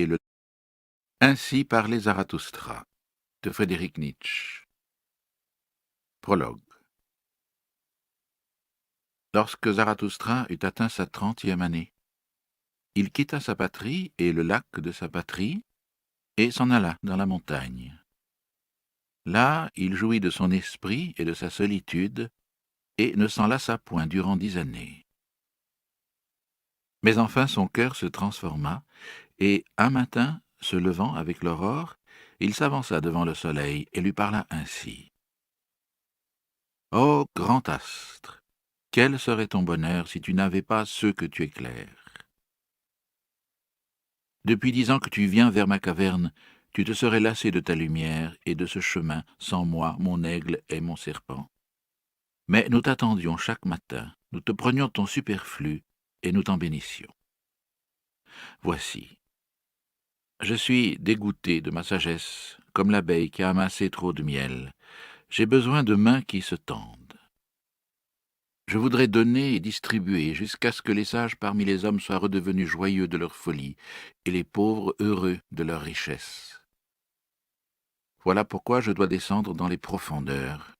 et le Ainsi parlait Zarathustra, de Friedrich Nietzsche. Prologue. Lorsque Zarathustra eut atteint sa 30e année, il quitta sa patrie et le lac de sa patrie, et s'en alla dans la montagne. Là, il jouit de son esprit et de sa solitude, et ne s'en lassa point durant 10 années. Mais enfin son cœur se transforma, et un matin, se levant avec l'aurore, il s'avança devant le soleil et lui parla ainsi. « Ô grand astre, quel serait ton bonheur si tu n'avais pas ceux que tu éclaires? Depuis 10 ans que tu viens vers ma caverne, tu te serais lassé de ta lumière et de ce chemin sans moi, mon aigle et mon serpent. Mais nous t'attendions chaque matin, nous te prenions ton superflu et nous t'en bénissions. Voici. Je suis dégoûté de ma sagesse, comme l'abeille qui a amassé trop de miel. J'ai besoin de mains qui se tendent. Je voudrais donner et distribuer jusqu'à ce que les sages parmi les hommes soient redevenus joyeux de leur folie et les pauvres heureux de leur richesse. Voilà pourquoi je dois descendre dans les profondeurs,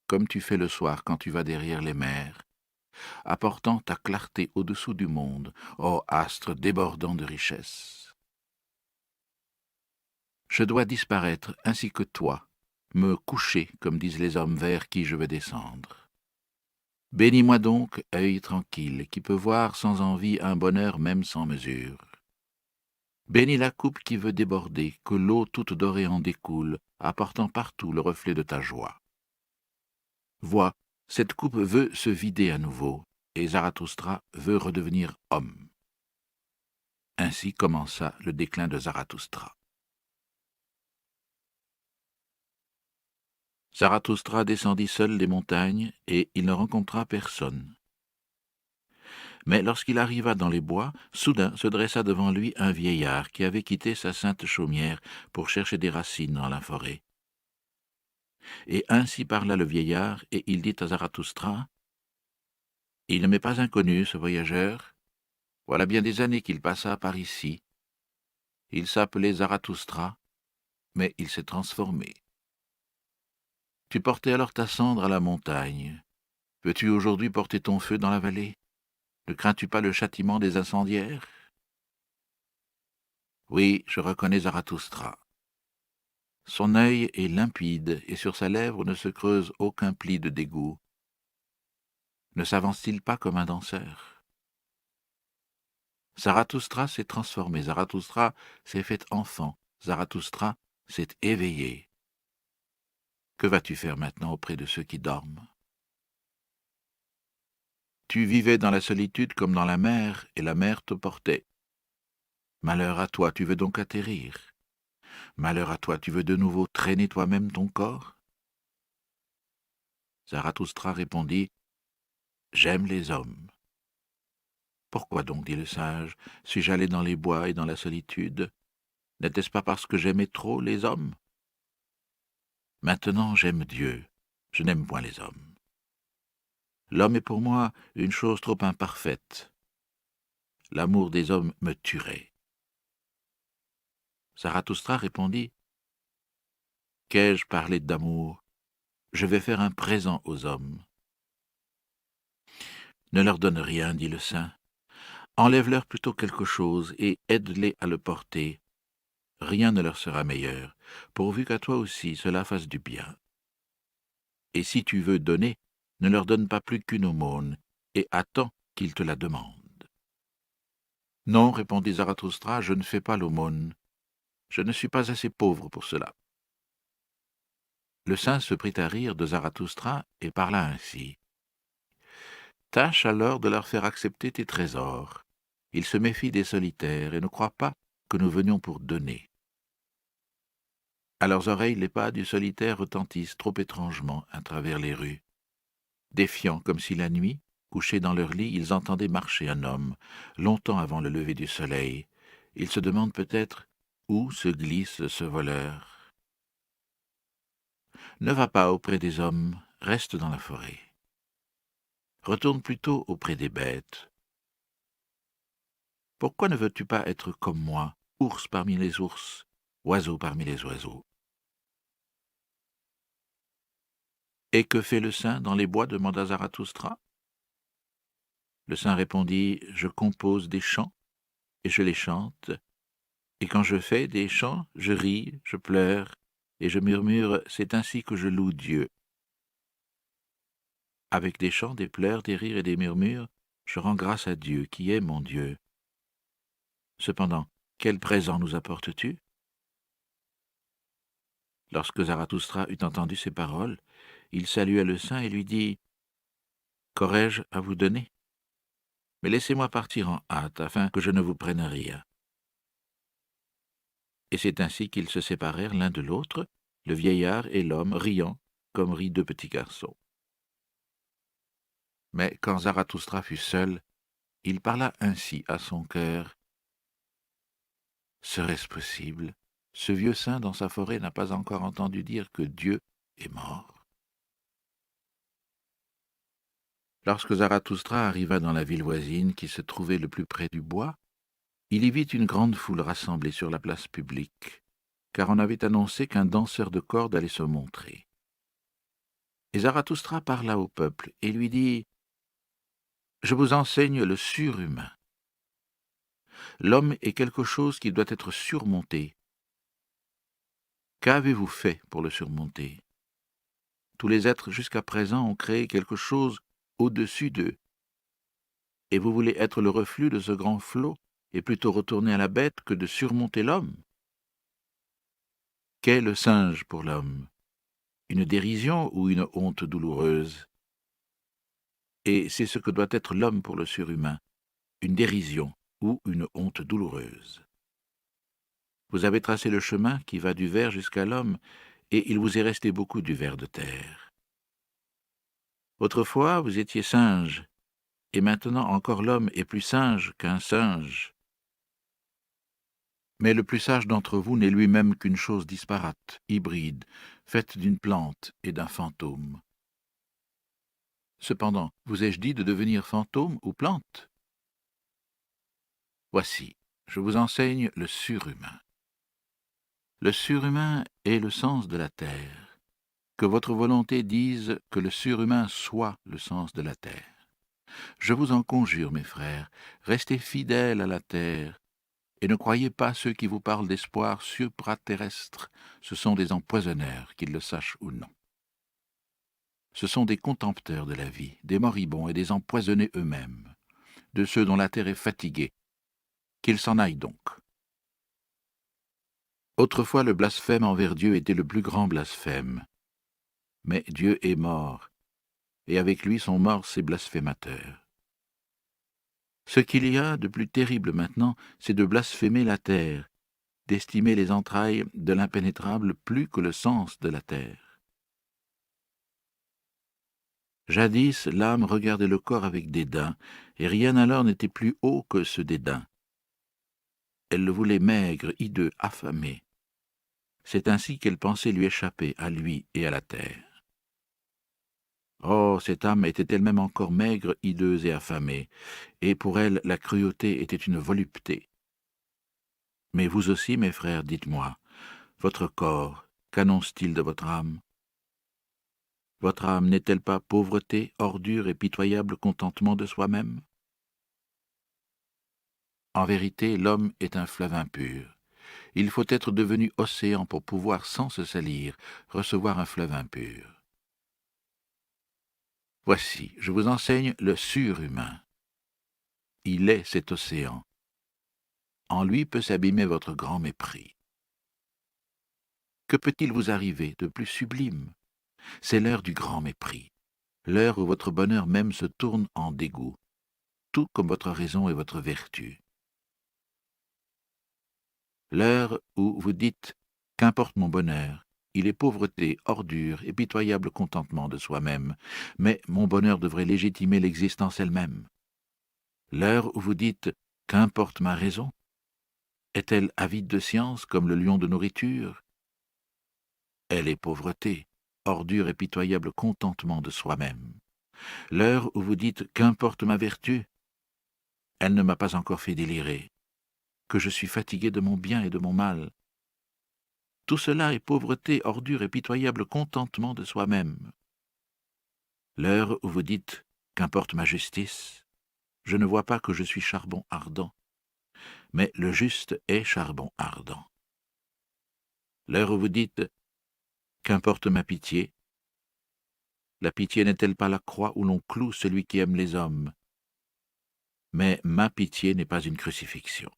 comme tu fais le soir quand tu vas derrière les mers, apportant ta clarté au-dessous du monde, ô astre débordant de richesse. Je dois disparaître ainsi que toi, me coucher, comme disent les hommes vers qui je veux descendre. Bénis-moi donc, œil tranquille, qui peut voir sans envie un bonheur même sans mesure. Bénis la coupe qui veut déborder, que l'eau toute dorée en découle, apportant partout le reflet de ta joie. Vois, cette coupe veut se vider à nouveau, et Zarathustra veut redevenir homme. Ainsi commença le déclin de Zarathustra. Zarathustra descendit seul les montagnes, et il ne rencontra personne. Mais lorsqu'il arriva dans les bois, soudain se dressa devant lui un vieillard qui avait quitté sa sainte chaumière pour chercher des racines dans la forêt. Et ainsi parla le vieillard, et il dit à Zarathustra, « Il ne m'est pas inconnu, ce voyageur. Voilà bien des années qu'il passa par ici. Il s'appelait Zarathustra, mais il s'est transformé. Tu portais alors ta cendre à la montagne. Veux-tu aujourd'hui porter ton feu dans la vallée? Ne crains-tu pas le châtiment des incendiaires? » Oui, je reconnais Zarathustra. Son œil est limpide, et sur sa lèvre ne se creuse aucun pli de dégoût. Ne s'avance-t-il pas comme un danseur? Zarathustra s'est transformé, Zarathustra s'est fait enfant, Zarathustra s'est éveillé. Que vas-tu faire maintenant auprès de ceux qui dorment? Tu vivais dans la solitude comme dans la mer, et la mer te portait. Malheur à toi, tu veux donc atterrir. Malheur à toi, tu veux de nouveau traîner toi-même ton corps? Zarathustra répondit, « J'aime les hommes. » Pourquoi donc, dit le sage, suis-je allé dans les bois et dans la solitude? N'était-ce pas parce que j'aimais trop les hommes? Maintenant j'aime Dieu, je n'aime point les hommes. L'homme est pour moi une chose trop imparfaite. L'amour des hommes me tuerait. Zarathustra répondit, « Qu'ai-je parlé d'amour? Je vais faire un présent aux hommes. » Ne leur donne rien, dit le saint. Enlève-leur plutôt quelque chose et aide-les à le porter. Rien ne leur sera meilleur, pourvu qu'à toi aussi cela fasse du bien. Et si tu veux donner, ne leur donne pas plus qu'une aumône, et attends qu'ils te la demandent. Non, répondit Zarathustra, je ne fais pas l'aumône. Je ne suis pas assez pauvre pour cela. Le saint se prit à rire de Zarathustra et parla ainsi. Tâche alors de leur faire accepter tes trésors. Ils se méfient des solitaires et ne croient pas que nous venions pour donner. À leurs oreilles, les pas du solitaire retentissent trop étrangement à travers les rues. Défiants comme si la nuit, couchés dans leur lit, ils entendaient marcher un homme, longtemps avant le lever du soleil. Ils se demandent peut-être où se glisse ce voleur. Ne va pas auprès des hommes, reste dans la forêt. Retourne plutôt auprès des bêtes. Pourquoi ne veux-tu pas être comme moi, ours parmi les ours, oiseau parmi les oiseaux. Et que fait le saint dans les bois demanda Zarathustra. Le saint répondit, je compose des chants, et je les chante, et quand je fais des chants, je ris, je pleure, et je murmure, c'est ainsi que je loue Dieu. Avec des chants, des pleurs, des rires et des murmures, je rends grâce à Dieu, qui est mon Dieu. Cependant, quel présent nous apportes-tu? Lorsque Zarathustra eut entendu ces paroles, il salua le saint et lui dit, qu'aurais-je à vous donner? Mais laissez-moi partir en hâte, afin que je ne vous prenne rien. Et c'est ainsi qu'ils se séparèrent l'un de l'autre, le vieillard et l'homme, riant, comme rient deux petits garçons. Mais quand Zarathustra fut seul, il parla ainsi à son cœur. Serait-ce possible? Ce vieux saint dans sa forêt n'a pas encore entendu dire que Dieu est mort. Lorsque Zarathustra arriva dans la ville voisine qui se trouvait le plus près du bois, il y vit une grande foule rassemblée sur la place publique, car on avait annoncé qu'un danseur de cordes allait se montrer. Et Zarathustra parla au peuple et lui dit « Je vous enseigne le surhumain. L'homme est quelque chose qui doit être surmonté. Qu'avez-vous fait pour le surmonter? Tous les êtres jusqu'à présent ont créé quelque chose au-dessus d'eux. Et vous voulez être le reflux de ce grand flot et plutôt retourner à la bête que de surmonter l'homme? Qu'est le singe pour l'homme? Une dérision ou une honte douloureuse? Et c'est ce que doit être l'homme pour le surhumain, une dérision ou une honte douloureuse. Vous avez tracé le chemin qui va du ver jusqu'à l'homme, et il vous est resté beaucoup du ver de terre. Autrefois, vous étiez singe, et maintenant encore l'homme est plus singe qu'un singe. Mais le plus sage d'entre vous n'est lui-même qu'une chose disparate, hybride, faite d'une plante et d'un fantôme. Cependant, vous ai-je dit de devenir fantôme ou plante? Voici, je vous enseigne le surhumain. Le surhumain est le sens de la terre. Que votre volonté dise que le surhumain soit le sens de la terre. Je vous en conjure, mes frères, restez fidèles à la terre, et ne croyez pas ceux qui vous parlent d'espoir supraterrestre, ce sont des empoisonneurs, qu'ils le sachent ou non. Ce sont des contempteurs de la vie, des moribonds et des empoisonnés eux-mêmes, de ceux dont la terre est fatiguée. Qu'ils s'en aillent donc. Autrefois le blasphème envers Dieu était le plus grand blasphème. Mais Dieu est mort, et avec lui sont morts ses blasphémateurs. Ce qu'il y a de plus terrible maintenant, c'est de blasphémer la terre, d'estimer les entrailles de l'impénétrable plus que le sens de la terre. Jadis, l'âme regardait le corps avec dédain, et rien alors n'était plus haut que ce dédain. Elle le voulait maigre, hideux, affamé. C'est ainsi qu'elle pensait lui échapper, à lui et à la terre. Oh, cette âme était elle-même encore maigre, hideuse et affamée, et pour elle la cruauté était une volupté. Mais vous aussi, mes frères, dites-moi, votre corps, qu'annonce-t-il de votre âme? Votre âme n'est-elle pas pauvreté, ordure et pitoyable contentement de soi-même? En vérité, l'homme est un fleuve impur. Il faut être devenu océan pour pouvoir, sans se salir, recevoir un fleuve impur. Voici, je vous enseigne le surhumain. Il est cet océan. En lui peut s'abîmer votre grand mépris. Que peut-il vous arriver de plus sublime? C'est l'heure du grand mépris, l'heure où votre bonheur même se tourne en dégoût, tout comme votre raison et votre vertu. L'heure où vous dites « Qu'importe mon bonheur, il est pauvreté, ordure et pitoyable contentement de soi-même, mais mon bonheur devrait légitimer l'existence elle-même. » L'heure où vous dites « Qu'importe ma raison, est-elle avide de science comme le lion de nourriture? Elle est pauvreté, ordure et pitoyable contentement de soi-même. » L'heure où vous dites « Qu'importe ma vertu, elle ne m'a pas encore fait délirer. que je suis fatigué de mon bien et de mon mal. Tout cela est pauvreté, ordure et pitoyable contentement de soi-même. L'heure où vous dites « Qu'importe ma justice », je ne vois pas que je suis charbon ardent, mais le juste est charbon ardent. L'heure où vous dites « Qu'importe ma pitié », la pitié n'est-elle pas la croix où l'on cloue celui qui aime les hommes? Mais ma pitié n'est pas une crucifixion.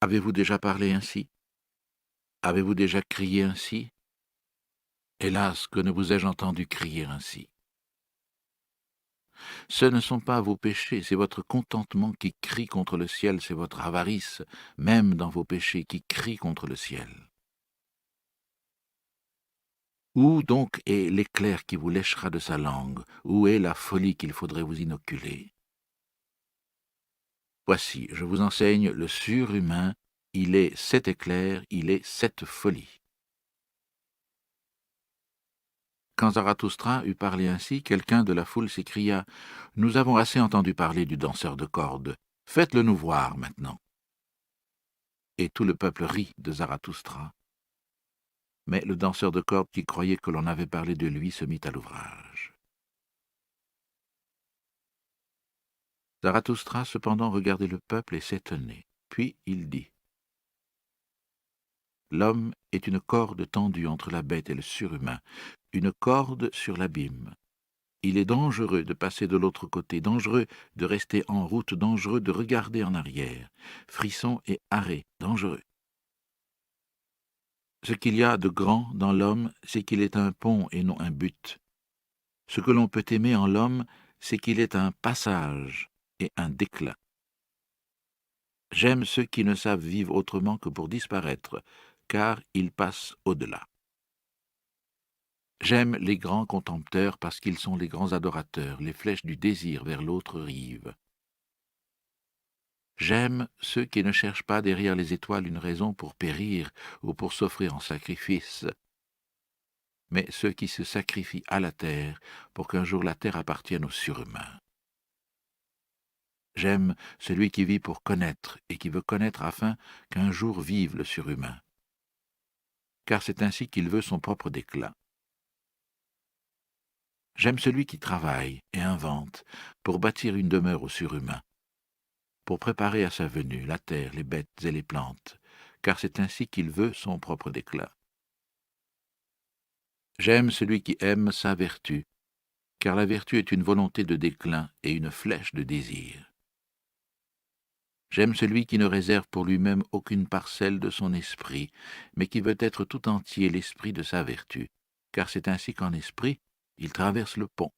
Avez-vous déjà parlé ainsi? Avez-vous déjà crié ainsi? Hélas, que ne vous ai-je entendu crier ainsi? Ce ne sont pas vos péchés, c'est votre contentement qui crie contre le ciel, c'est votre avarice, même dans vos péchés, qui crie contre le ciel. Où donc est l'éclair qui vous léchera de sa langue? Où est la folie qu'il faudrait vous inoculer? Voici, je vous enseigne le surhumain, il est cet éclair, il est cette folie. Quand Zarathustra eut parlé ainsi, quelqu'un de la foule s'écria « Nous avons assez entendu parler du danseur de cordes, faites-le nous voir maintenant. » Et tout le peuple rit de Zarathustra. Mais le danseur de cordes qui croyait que l'on avait parlé de lui se mit à l'ouvrage. Zarathustra cependant regardait le peuple et s'étonnait. Puis il dit « L'homme est une corde tendue entre la bête et le surhumain, une corde sur l'abîme. Il est dangereux de passer de l'autre côté, dangereux de rester en route, dangereux de regarder en arrière. Frisson et arrêt, dangereux. Ce qu'il y a de grand dans l'homme, c'est qu'il est un pont et non un but. Ce que l'on peut aimer en l'homme, c'est qu'il est un passage et un déclin. J'aime ceux qui ne savent vivre autrement que pour disparaître, car ils passent au-delà. J'aime les grands contempteurs parce qu'ils sont les grands adorateurs, les flèches du désir vers l'autre rive. J'aime ceux qui ne cherchent pas derrière les étoiles une raison pour périr ou pour s'offrir en sacrifice, mais ceux qui se sacrifient à la terre pour qu'un jour la terre appartienne aux surhumains. J'aime celui qui vit pour connaître et qui veut connaître afin qu'un jour vive le surhumain, car c'est ainsi qu'il veut son propre déclin. J'aime celui qui travaille et invente pour bâtir une demeure au surhumain, pour préparer à sa venue la terre, les bêtes et les plantes, car c'est ainsi qu'il veut son propre déclin. J'aime celui qui aime sa vertu, car la vertu est une volonté de déclin et une flèche de désir. J'aime celui qui ne réserve pour lui-même aucune parcelle de son esprit, mais qui veut être tout entier l'esprit de sa vertu, car c'est ainsi qu'en esprit, il traverse le pont.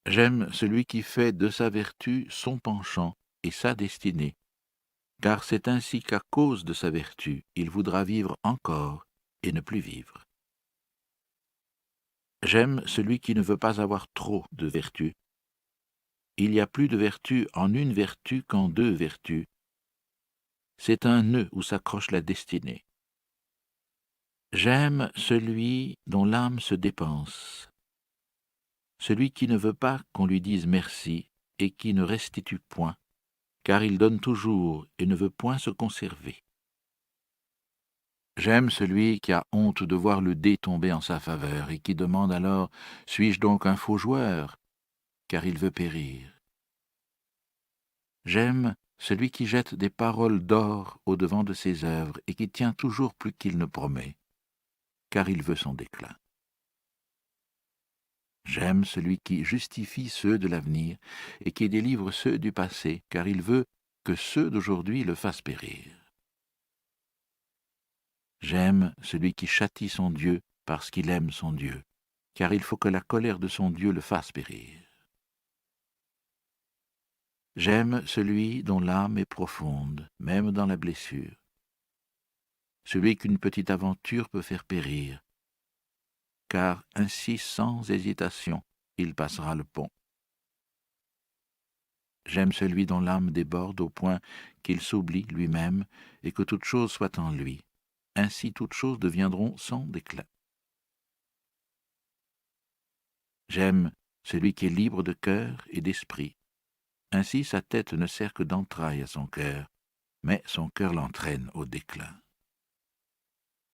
J'aime celui qui fait de sa vertu son penchant et sa destinée, car c'est ainsi qu'à cause de sa vertu, il voudra vivre encore et ne plus vivre. J'aime celui qui ne veut pas avoir trop de vertu. Il y a plus de vertu en une vertu qu'en deux vertus. C'est un nœud où s'accroche la destinée. J'aime celui dont l'âme se dépense, celui qui ne veut pas qu'on lui dise merci et qui ne restitue point, car il donne toujours et ne veut point se conserver. J'aime celui qui a honte de voir le dé tomber en sa faveur et qui demande alors « Suis-je donc un faux joueur ?» car il veut périr. J'aime celui qui jette des paroles d'or au-devant de ses œuvres et qui tient toujours plus qu'il ne promet, car il veut son déclin. J'aime celui qui justifie ceux de l'avenir et qui délivre ceux du passé, car il veut que ceux d'aujourd'hui le fassent périr. J'aime celui qui châtie son Dieu parce qu'il aime son Dieu, car il faut que la colère de son Dieu le fasse périr. J'aime celui dont l'âme est profonde, même dans la blessure, celui qu'une petite aventure peut faire périr, car ainsi sans hésitation il passera le pont. J'aime celui dont l'âme déborde au point qu'il s'oublie lui-même et que toute chose soit en lui. Ainsi toutes choses deviendront sans déclin. J'aime celui qui est libre de cœur et d'esprit, Ainsi sa tête ne sert que d'entraille à son cœur, mais son cœur l'entraîne au déclin.